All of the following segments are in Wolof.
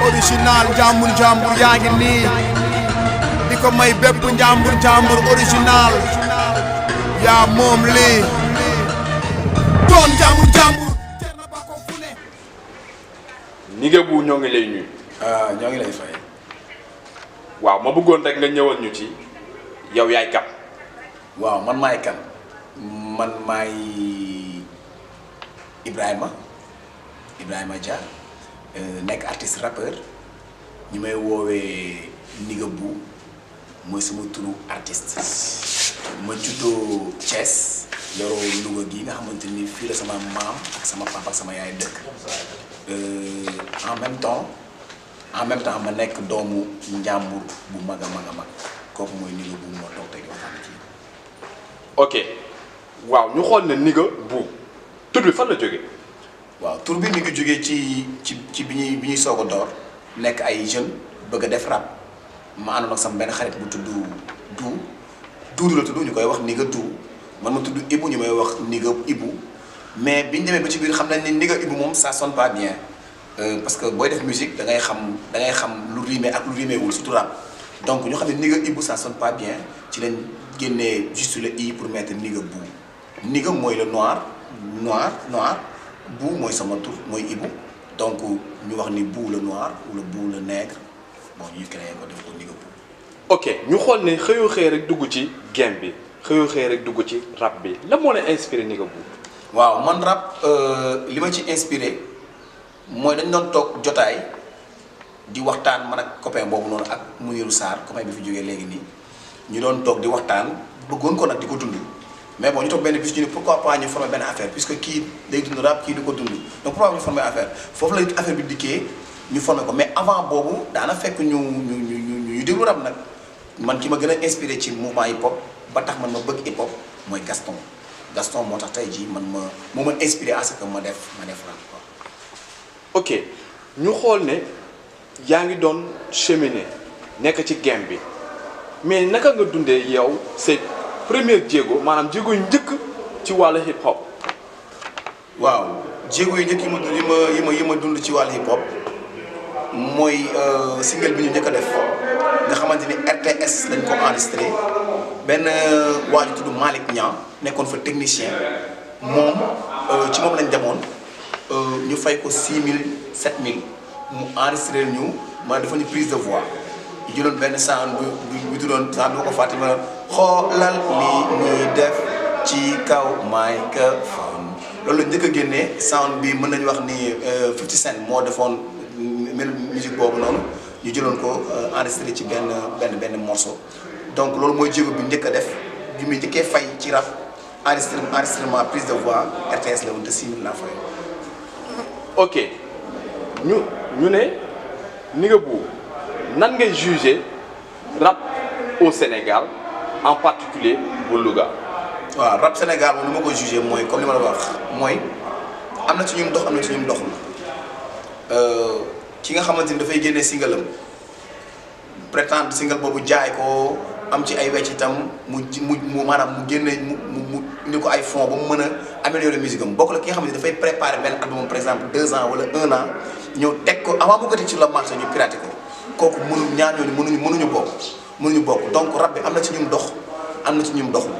original jàmbur jàmbur yaa ngi nii di ko may bépp jàmbur jàmbur original yaa moom lii doon jàmbur jàmbur. Niga Bu ñoo ngi lay nuyu. ñoo ngi lay fay. waaw ma bëggoon rek nga ñëwal ñu ci yow yaay kan. waaw man maay kan man maay Ibrahima Dia nekk artiste rappeur ñi may woowee Niga Bu mooy sama turu artiste. ma juddoo Thiès yoroo Louga gi nga xamante ni fii la sama maam ak sama papa ak sama yaay dëkk. en même temps ma nekk doomu njàmbur bu mag a mag kooku mooy Niga Bu moo toog tey di waxtaan ci. ok waaw ñu xool ne Niga Bu tur bi fan la jógee. waaw tur bi mi ngi jógee ci bi ñuy soog a door nekk ay jeunes bëgg a def rap ma àndoon ak sama benn xarit bu tudd Duudu la tudd ñu koy wax Niga Du man ma tudd Ibu ñu may wax Niga Ibu mais biñ demee ba ci biir xam nañ ni Niga Ibu moom ça sonne pas bien parce que booy def musique da ngay xam lu rimé ak lu rimé wul surtout rap donc ñu xam ne Niga Ibu ça sonne pas bien ci lañ génnee juste le i pour mettre Niga Bu. Niga mooy le noir Bu mooy sama tur mooy Ibu donc ñu wax ni Bu le noir ou le Bu le nègre bon ñu créé ko def ko Niga Bu. ok ñu xool ne xëyoo xëy rek dugg ci game bi xëyoo xëy rek dugg ci rap bi la moo la inspiré Niga Bu. waaw man rap li ma ci inspiré mooy dañ doon toog jotaay di waxtaan man ak copain boobu noonu ak Muniru Sarr copain bi fi jógee léegi nii ñu doon toog di waxtaan bëggoon ko nag di ko dund mais bon ñu toog benn bis ñu ne pourquoi pas ñu former benn affaire puisque kii day dund rap kii di ko dund donc pourquoi ñu former affaire foofu la affaire bi dikkee ñu former ko mais avant boobu daana fekk ñu déglu rap nag man ki ma gën a inspiré ci mouvement hip hop ba tax man ma bëgg hip hop mooy Gaston moo tax tey jii man moo ma inspiré à ce que ma def rap quoi. ok ñu xool ne yaa ngi doon cheminer nekk ci game bi mais naka nga dundee yow c'est première jéego maanaam jéego yu njëkk ci wàllu hip hop. waaw jéego yu njëkk yi ma dund ci wàllu hip hop mooy single bi ñu njëkk a def nga xamante ni RTS lañ ko enregistré benn waa ji tudd Malick Niang nekkoon fa technicien moom ci moom lañ demoon ñu fay ko 6000 7000 mu enregistré ñu ma dafa ñu prise de voix ñu jëloon benn sound bu tuddoon sound bi ma ko fàtte ma xoolal li ñuy def ci kaw microphone loolu la njëkk a génnee sound bi mën nañu wax ni 50 Cent moo defoon musique boobu noonu ñu jëloon ko enregistré ci benn morceau donc loolu mooy jéego bi njëkk a def bi muy njëkkee fay ci rap enregistrement prise de voix RTS la woon te 6000 la fay. ok ñu ne Niga Bu nan ngay juger rap au Sénégal en particulier bu Louga. waaw rap Sénégal moom ni ma koy juger mooy comme li ma la wax mooy am na ci ñum dox am na ci ñum doxul ki nga xamante ni dafay génnee single am prétendre single boobu jaay ko am ci ay wecc itam mu maanaam mu génne mu indi ko ay fonds ba mu mën a améliorer musique am bokk la ki nga xam ne dafay préparer benn album par exemple 2 ans wala 1 an ñëw teg ko avant bu ko teg ci le marché ñu piraté ko kooku ñaar ñooñu mënuñu bokk donc rap bi am na ci ñum dox am na ci ñum doxul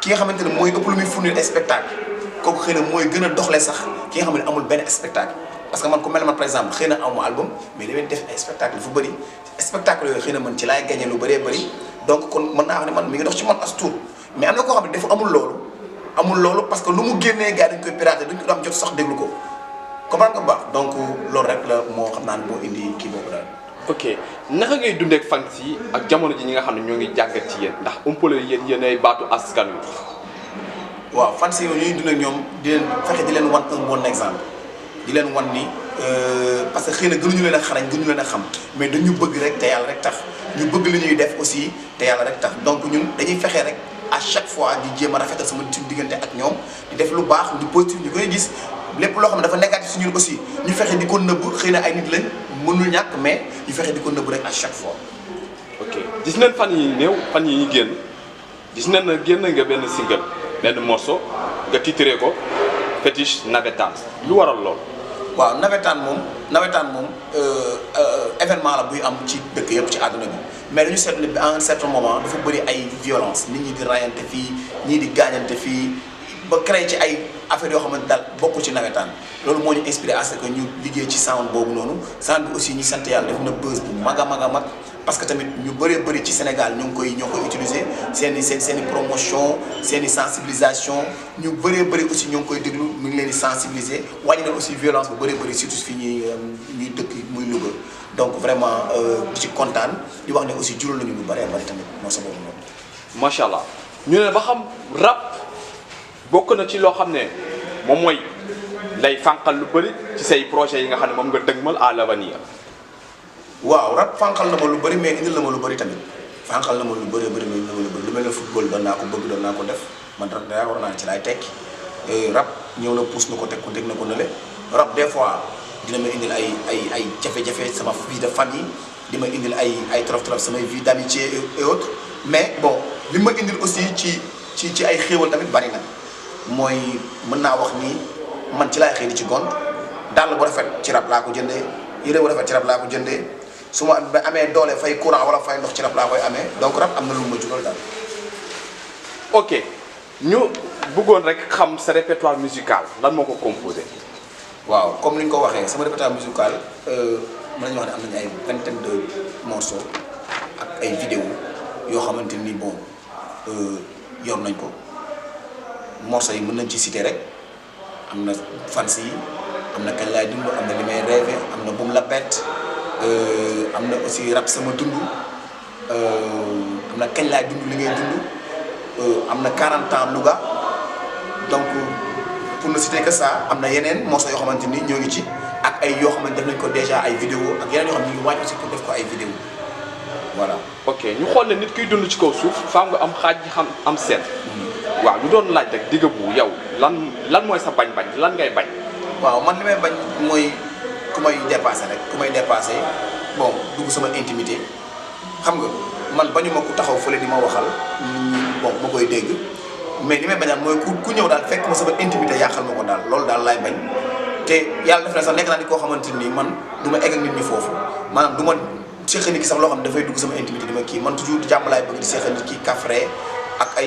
ki nga xamante ne mooy ëpp lu muy fournir ay spectacle kooku xëy na mooy gën a doxle sax ki nga xam ne amul benn spectacle parce que man ku mel man par exemple xëy na amu album mais damay def ay spectacle fu bëri spectacle yooyu xëy na man ci laay gagné lu bëree bëri donc kon mën naa wax ne man mi ngi dox ci man as tuut mais am na koo xam ne dafa amul loolu parce que lu mu génnee gars dañ koy piraté duñ ko am jot sax déglu ko comprendre nga baax donc loolu rek la moo xam naa ne moo indi kii boobu daal. ok naka ngay dundee ak fans yi ak jamono ji ñi nga xam ne ñoo ngi jàngat ci yéen ndax umpale yéen ay baatu askan wi. waaw fans yi ñuy dund ak ñoom di leen fexe di leen wan un bon exemple di leen wan ni parce que xëy na gënuñu leen a xarañ gënuñu leen a xam mais dañu bëgg rek te yàlla rek tax ñu bëgg li ñuy def aussi te yàlla rek tax donc ñun dañuy fexe rek à chaque fois di jéem a rafetal sama suñu diggante ak ñoom di def lu baax di positif ñu koy gis lépp loo xam ne dafa négatif si ñun aussi ñu fexe di ko nëbb xëy na ay nit lañ mënul ñàkk mais ñu fexe di ko nëbb rek à chaque fois. ok gis nañ fan yi néew fan yi ñu génn gis nañ ne génn nga benn single benn morceau nga titré ko fétiche navétane lu waral lool. waaw nawetaan moom événement la buy am ci dëkk yëpp ci àdduna bi mais dañu seetlu ne à un certain moment dafa bëri ay violence nit ñi di rayante fii ñii di gaañante fii ba créé ci ay affaires yoo xamante daal bokkul ci nawetaan loolu moo ñu inspiré à ce que ñu liggéey ci sound boobu noonu sound bi aussi ñu sant yàlla def na buzz bu mag a mag parce que tamit ñu bëree bëri ci Sénégal ñoo ngi koy utiliser seen i promotion seen i sensibilisation ñu bëree bëri aussi ñoo ngi koy déglu mu ngi leen di sensibiliser wàññi na aussi violence bu bëree bëri surtout fii ñuy dëkk muy Louga donc vraiment di ci kontaan di wax ne aussi jural nañu lu bëree bëri tamit moo sa boobu noonu. macha allah ñu ne ba xam rap bokk na ci loo xam ne moom mooy lay fànqal lu bëri ci say projets yi nga xam ne moom nga dëgmal à l'avenir. waaw rap fànqal na ma lu bëri mais indil na ma lu bëri tamit fànqal na ma lu bëri lu mel ne football doon naa ko bëgg doon naa ko def man rap daa war naa ci laay tekki rap ñëw na pousse na ko teg na ko nële rap des fois dina ma indil ay jafe-jafe sama vie de famille di ma indil ay trop samay vie d'amitié et autres mais bon li ma indil aussi ci ay xéewal tamit bari na mooy mën naa wax ni man ci laay xëy di ci gont dàll bu rafet ci rap laa ko jëndee yére bu rafet ci rap laa ko jëndee su ma amee doole fay courant wala fay ndox ci rap laa koy amee donc rap am na lu ma jural daal. ok ñu bëggoon rek xam sa répertoire musical lan moo ko composé. waaw comme ni ñu ko waxee sama répertoire musical mën nañu wax ne am nañu ay vingtaine de morceaux ak ay vidéos yoo xamante ni bon yor nañ ko morceaux yi mën nañ ci citer rek am na fans yi am na kañ laay dund am na li may rêvé am na bum la bett am na aussi rap sama dund am na kañ laay dund li ngay dund am na 40 ans Louga donc pour ne citer que ça am na yeneen morceaux yoo xamante ni ñoo ngi ci ak ay yoo xamante def nañ ko déjà ay vidéo ak yeneen yoo xam ne ñu ngi waaj aussi pour def ko ay vidéo voilà. ok ñu xool ne nit kuy dund ci kaw suuf faa nga am xaaj xam am seen. waaw ñu doon laaj rek digga bu yow lan mooy sa bañ-bañ lan ngay bañ. waaw man li may bañ mooy ku may dépassé rek ku may dépassé bon dugg sama intimité xam nga man bañu ma ku taxaw fële di ma waxal bon ma koy dégg mais li may bañaat mooy ku ñëw daal fekk ma sama intimité yàqal ma ko daal loolu daal laay bañ te yàlla def na sax nekk naa ni koo xamante ni man du ma egg ak nit ñi foofu maanaam du ma seex nit ki sax loo xam ne dafay dugg sama intimité di ma kii man toujours jàmm laay bëgg di seex nit ki kafre ak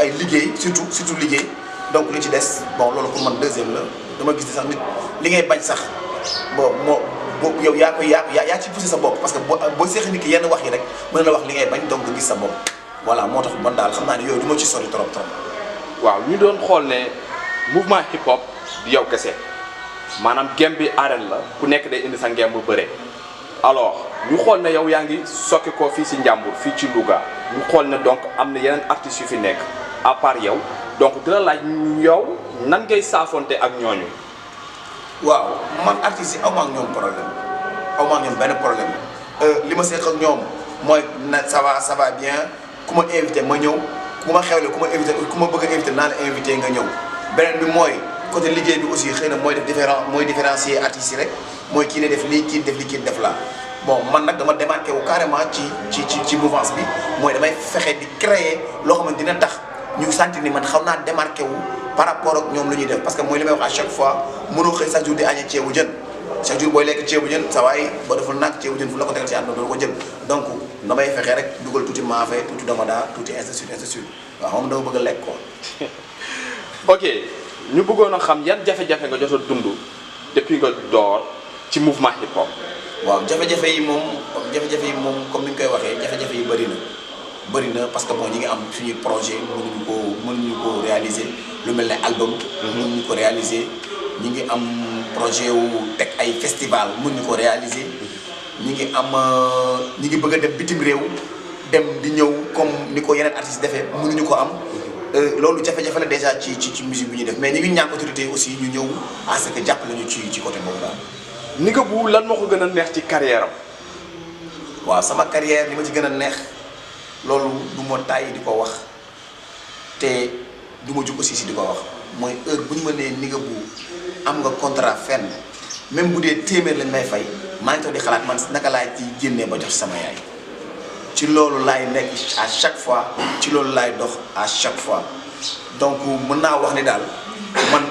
ay liggéey surtout liggéey donc li ci des bon loolu pour man deuxième la dama gis ni sax nit li ngay bañ sax bon boo yow yaa ci poussé sa bopp parce que boo seexee nit ki yenn wax yi rek mën na la wax li ngay bañ donc nga gis sa bopp voilà moo tax man daal xam naa ne yooyu du ma ci sori trop. waaw ñu doon xool ne mouvement hip hop di yow kese maanaam gem bi arène la ku nekk day indi sa ngem bu bëre alors ñu xool ne yow yaa ngi sokki ko fii si Njàmbur fii ci Louga ñu xool ne donc am na yeneen artistes yu fi nekk à part yow donc dina laaj yow nan ngay saafonte ak ñooñu. waaw man artistes yi aw ma ak ñoom problème aw ma ak ñoom benn problème li ma seq ak ñoom mooy na ça va bien ku ma invité ma ñëw ku ma xewle ku ma invité ku ma bëgg a invité naa la invité nga ñëw beneen bi mooy côté liggéey bi aussi xëy na mooy différencier artistes yi rek mooy kii ne def lii kii def lii kii def laa bon man nag dama démarqué wu carrément ci mouvance bi mooy damay fexe di créer loo xamante dina tax ñu sentir ni man xaw naa démarqué wu par rapport ak ñoom lu ñuy def parce que mooy li may wax à chaque fois mënoo xëy chaque jour di añee ceebu jën chaque jour booy lekk ceebu jën sa waay boo deful nag ceebu jën fu la ko tegal ci àdduna doo ko jël donc damay fexe rek dugal tuuti maafe tuuti domada tuuti ainsi de suite waaw moom dama bëgg a lekk quoi. ok ñu bëggoon a xam yan jafe-jafe nga jot a dund depuis nga door ci mouvement hip hop. waaw jafe-jafe yi moom comme ni ñu koy waxee jafe-jafe yi bëri na parce que bon ñi ngi am suñuy projet mënuñu ko réaliser lu mel ne album. mënuñu ko réaliser ñi ngi am projet wu teg ay festival mënuñu ko réaliser ñi ngi bëgg a dem bitim réew dem di ñëw comme ni ko yeneen artistes defee mënuñu ko am. loolu jafe-jafe la déjà ci musique bi ñuy def mais ñu ngi ñaan autorité aussi ñu ñëw à ce que jàppale ñu ci côté boobu daal. Ndiga Bou lan moo ko gën a neex ci carrière am. waaw sama carrière li ma ci gën a neex loolu du ma tàyyi di ko wax te du ma jug aussi si di ko wax mooy heure bu ñu ma nee Ndiga Bou am nga contrat fenn même bu dee téeméer lañ may fay maa ngi toog di xalaat man naka laay ci génnee ba jox sama yaay. ci loolu laay nekk à chaque fois ci loolu laay dox à chaque fois donc mën naa wax ni daal man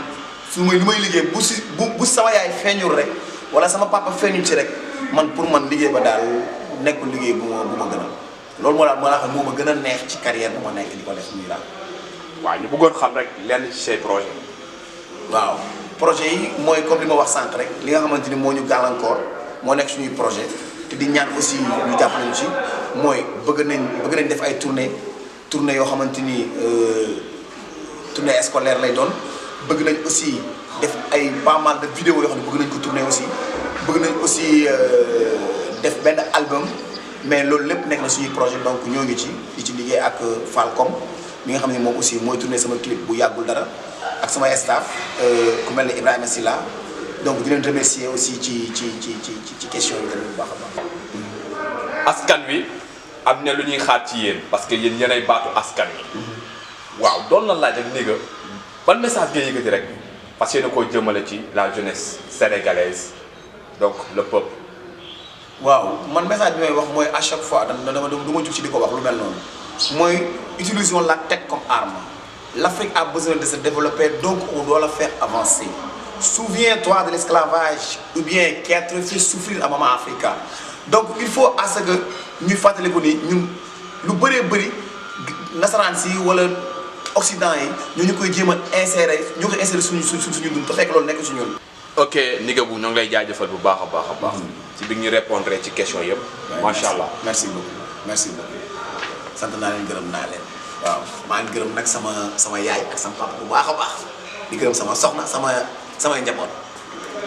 su may lu may liggéey bu sama yaay feeñul rek wala sama papa feeñul ci rek man pour man liggéey ba daal nekkul liggéey bu ma gënal loolu moo daal moo la xam moo ma gën a neex ci carrière bu ma nekk di ko def nii daal. waaw ñu bëggoon xam rek lenn ci say projet. waaw projet yi mooy comme li ma wax sànq rek li nga xamante ni moo ñu gàllankoor moo nekk suñuy projet te di ñaan aussi ñu jàppale ñu ci mooy bëgg nañ def ay tournée yoo xamante ni tournée scolaire lay doon bëgg nañ aussi def ay pas mal de vidéos yoo xam ne bëgg nañ ko tourner aussi bëgg nañ aussi def benn album mais loolu lépp nekk na suñuy projet donc ñoo ngi ci di ci liggéey ak Falcom mi nga xam ne moom aussi mooy tourner sama clip bu yàggul dara ak sama staff ku mel ne Ibrahima Silla donc di leen remercier aussi ci question yi tamit bu baax a baax. askan wi am na lu ñuy xaar ci yéen parce que yéen yéenay baatu askan wi. waaw doon na laaj ak ni nga ban message ngay yëkkati rek parce que yéen a koo jëmale ci la jeunesse sénégalaise donc le peuple. waaw man message bi may wax mooy à chaque fois du ma jug ci di ko wax lu mel noonu mooy utilisons la tête comme arme. L'Afrique a besoin de se développer, donc on doit la faire avancer. Souviens-toi de l'esclavage ou bien qui a fait souffrir à Maman Africa. Donc il faut à ce que nous fassions nous lu bëri nasaraan si wala Occident yi ñu koy jéem a insérer ñu ko insérer suñu dund te fekk loolu nekk ci ñun. ok Ndiga Bou ñoo ngi lay jaajëfal bu baax a baax. ci bi ñu répondre ci question yëpp. macha allah merci beaucoup sant naa leen gërëm naa leen. waaw maa ngi gërëm nag sama yaay ak sama papa bu baax a baax di gërëm sama soxna samay njaboot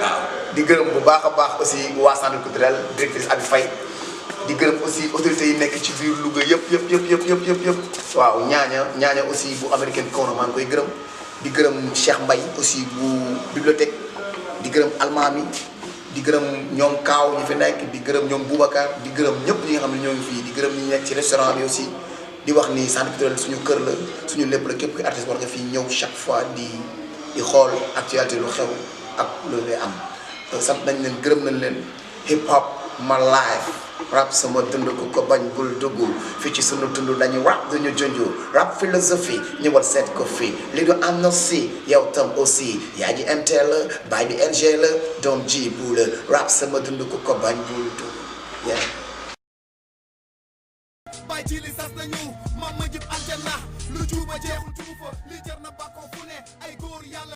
waaw di gërëm bu baax a baax aussi waa centre culturel directrice Abi Faye di gërëm aussi autorités yi nekk ci biir Louga yëpp waaw ñaaña aussi bu American Corner maa ngi koy gërëm di gërëm Cheikh Mbaye aussi bu bibliothèque di gërëm Almami di gërëm ñoom Kaaw ñu fi nekk di gërëm ñoom Boubacar di gërëm ñëpp ñi nga xam ne ñoo ngi fii di gërëm ñi nekk ci restaurant bi aussi di wax ni centre culturel suñu kër la suñu lépp la képp kuy artiste war nga fii ñëw chaque fois di xool actualité lu xew ak lu lay am sant nañ leen gërëm nañ leen hip hop ma life rap sama dund ko bañ bul dugg fii ci sunu dund dañu rap dañu junju rap philosophie ñëwal seet ko fii li du am na si yow tam aussi yaa ji MT la baay bi NG la doom ji bu la rap sama dund ko bañ bul dugg yeah. bay ci li sas nañu mam ma jib aljanna lu juba jeexul jubu fa li jar na bàkkoo fu ne ay góor yàlla